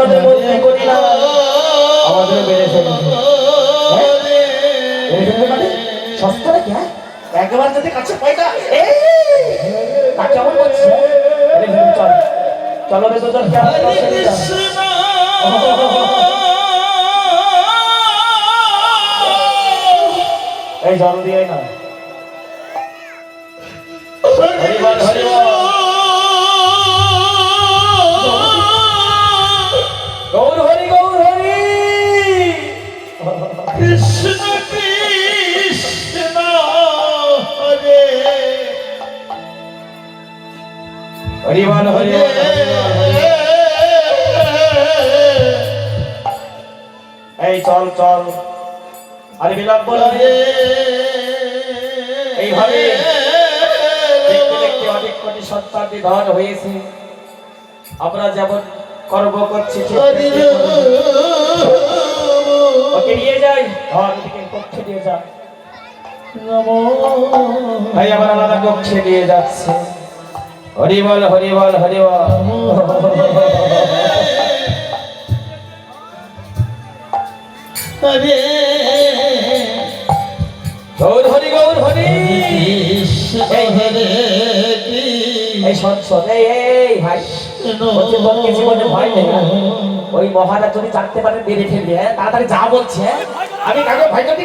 আমাদের মন্ত্রী করি না আমাদের মেরে ফেলবে সস্তা নাকি হ্যাঁ একবার যদি কাছে পয়সা কেমন করছে চল চলো রে তোদের এই জল দিয়ে না হরিবল হরিবল গৌর হরি গৌর হরি কৃষ্ণ কৃষ্ণ হরে হরিবল হরিবল এই চল চল আরে বিলম্ব এইভাবে দেখতে দেখতে অনেক কোটি সন্তান নিধন হয়েছে আমরা যেমন কর্ম করছি ওকে নিয়ে যাই ঘর থেকে কক্ষে নিয়ে যা ভাই আমার আলাদা কক্ষে নিয়ে যাচ্ছে হরিবল হরিবল হরিবল গৌর হরি গৌর হরি এই সৎ এই ভাই জীবনে ভয় নেই ওই মহারাজ যদি জানতে পারে মেরে ফেলবে তাড়াতাড়ি যা বলছে আমি কাগজ ভাই যদি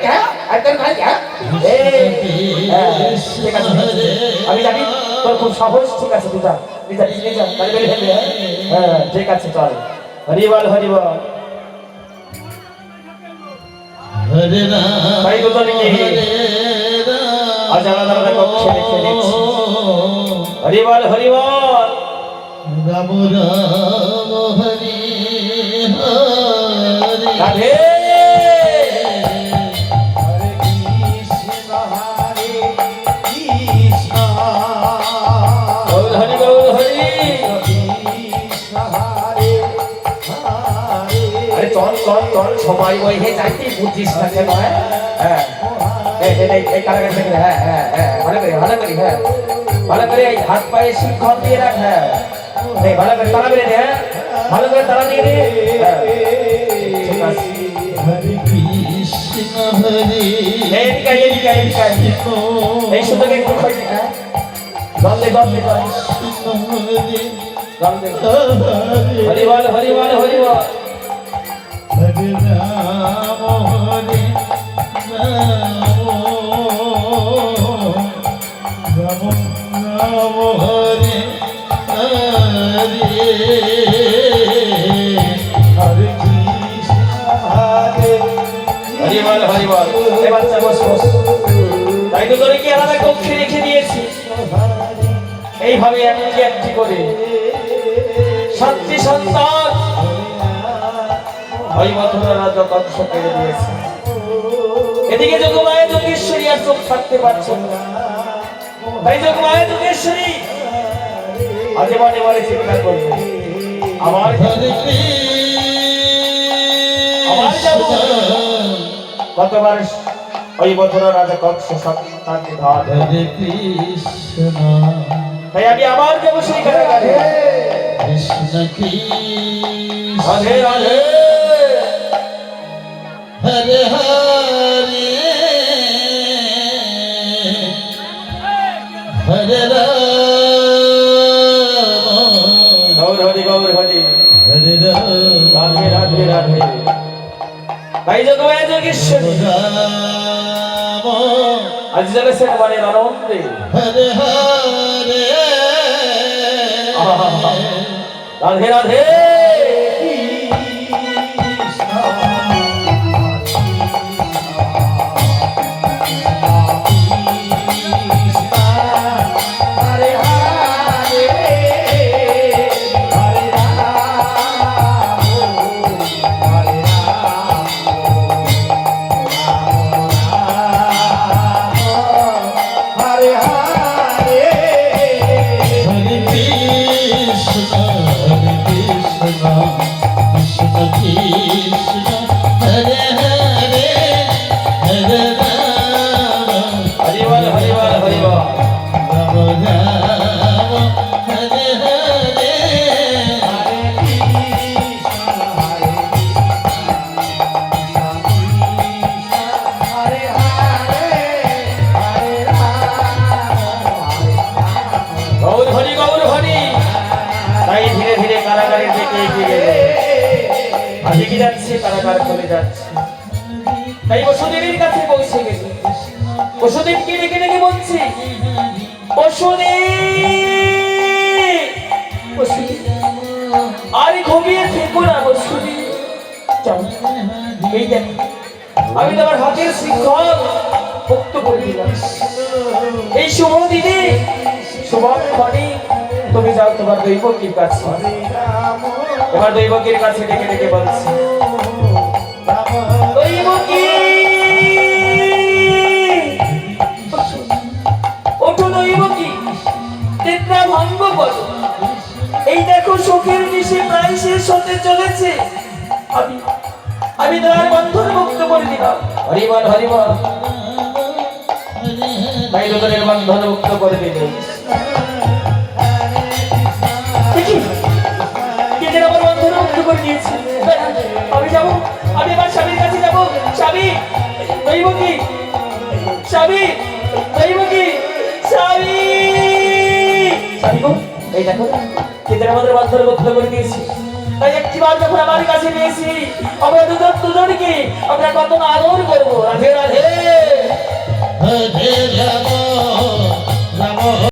ঠিক আছে আমি জানি তোর খুব সহজ ঠিক আছে তুই যা মেরে ফেলবে হ্যাঁ ঠিক আছে চল হরিবল হরিবল হরে রাম ভাই দুজনকে আজ আলাদা আলাদা কক্ষে রেখে দিচ্ছি হরিবল হরিবল রাম রাম হরি হরি রাধে হরে কৃষ্ণ হরে কৃষ্ণ গৌর হরি গৌর হরি কৃষ্ণ হরে হরে আরে চল চল চল সবাই ওই হে যাইতে বুঝিস না কেন হ্যাঁ এই কারাগার থেকে হ্যাঁ হ্যাঁ হ্যাঁ ভালো করি হ্যাঁ ভালো করে এই হাত পায়ে শিক্ষক দিয়ে রাখ হ্যাঁ ভালো করে তালা মেরে দে ভালো করে তালা দিয়ে দে হরে কৃষ্ণ হরে এই সুযোগে একটু খাইছি হ্যাঁ জল দে হরিবল হরিবল হরিবল হরে রাম হরে রাম রাম হরে হরে হরে কৃষ্ণ হরে হরিবল হরিবল এ বাচ্চা বস বস তাই তো তোরে কি আলাদা কক্ষে রেখে দিয়েছি এইভাবে একটি করে শান্তি সন্তান ওই মথুরা রাজা কংস কেড়ে দিয়েছে এদিকে যোগমায়া যোগেশ্বরী আর চোখ থাকতে পারছে না তাই যোগমায়া যোগেশ্বরী আজে বাজে বারে চিন্তা করবে আমার কতবার ওই মথুরা রাজা কংস সন্তান নিধন তাই আমি আবার যাবো সেই কারাগারে কৃষ্ণ কৃষ্ণ রাধে রাধে হরে হরে হরে রাম গৌর হরি গৌর হরি হরে রাম রাধে রাধে রাধে ভাই যোগমায়া যোগেশ্বরী আজ যাবে সে মানে আনন্দে হরে হরে রাধে রাধে Krishna এগিয়ে গেলে আমি কি যাচ্ছি কারাগার চলে যাচ্ছে। তাই বসুদেবীর কাছে পৌঁছে গেছি। বসুদেবকে ডেকে ডেকে বলছি, বসুদেব আর ঘুমিয়ে থেকো না বসুদেব, চল। এই দেখো আমি তোমার হাতের শিক্ষক মুক্ত করে দিলাম। এই শুভ দিনে শুভক্ষণে তুমি যাও তোমার দৈবকীর কাছে। এবার দৈবকীর কাছে ডেকে ডেকে বলছি, দৈবকী ওঠো, দৈবকী নিদ্রা ভঙ্গ করো। এই দেখো শোকের নিশে প্রায় শেষ হতে চলেছে। আমি তোমার বন্ধন মুক্ত করে দিলাম। হরিবল হরিবল। তাই দুজনের বন্ধন মুক্ত করে দিল। আমার বন্ধন মুক্ত করে দিয়েছে। আমি যাবো, আমি আমার স্বামীর কাছে যাবো। স্বামী দৈবকী, স্বামী দৈবকী, স্বামী। স্বামী গো, এই দেখো কেদের আমাদের বন্ধন মুক্ত করে দিয়েছে। তাই একটিবার যখন আমার কাছে নিয়েছি, আমরা দুজনকে আমরা কত আদর করবো। রাধে রাধে।